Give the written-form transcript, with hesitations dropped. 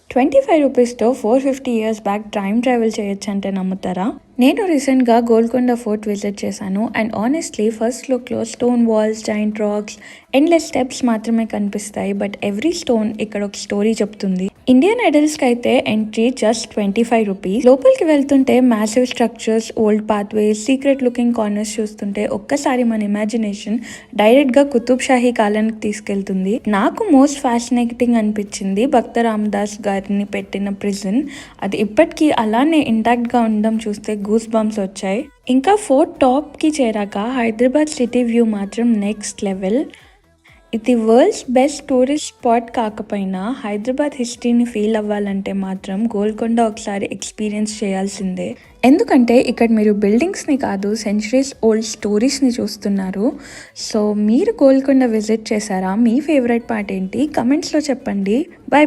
25 రూపీస్‌తో 450 years back time travel చేయొచ్చంటే నమ్ముతారా? నేను రీసెంట్‌గా గోల్కొండ ఫోర్ట్ విజిట్ చేశాను. అండ్ ఆనెస్ట్‌లీ ఫస్ట్ లుక్‌లో stone walls, giant rocks, endless steps మాత్రమే కనిపిస్తాయి. బట్ ఎవ్రీ స్టోన్ ఇక్కడ ఒక స్టోరీ చెప్తుంది. ఇండియన్ ఐడల్స్‌కి అయితే ఎంట్రీ జస్ట్ 25 రూపీస్. లోపలికి వెళ్తుంటే massive structures, old pathways, secret looking corners చూస్తుంటే ఒక్కసారి మన ఇమాజినేషన్ డైరెక్ట్‌గా కుతుబ్ షాహీ కాలానికి తీసుకెళ్తుంది. నాకు మోస్ట్ ఫ్యాసినేటింగ్ అనిపించింది భక్త రామదాస్ గారిని పెట్టిన ప్రిజన్. అది ఇప్పటికీ అలానే ఇంటాక్ట్‌గా ఉండడం చూస్తే గూస్ బంప్స్ వచ్చాయి. ఇంకా ఫోర్ట్ టాప్కి చేరాక హైదరాబాద్ సిటీ వ్యూ మాత్రం నెక్స్ట్ లెవెల్. ఇది వరల్డ్స్ బెస్ట్ టూరిస్ట్ స్పాట్ కాకపోయినా హైదరాబాద్ హిస్టరీని ఫీల్ అవ్వాలంటే మాత్రం గోల్కొండ ఒకసారి ఎక్స్పీరియన్స్ చేయాల్సిందే. ఎందుకంటే ఇక్కడ మీరు బిల్డింగ్స్ని కాదు, సెంచరీస్ ఓల్డ్ స్టోరీస్ని చూస్తున్నారు. సో మీరు గోల్కొండ విజిట్ చేశారా? మీ ఫేవరెట్ పార్ట్ ఏంటి? కమెంట్స్లో చెప్పండి. బై.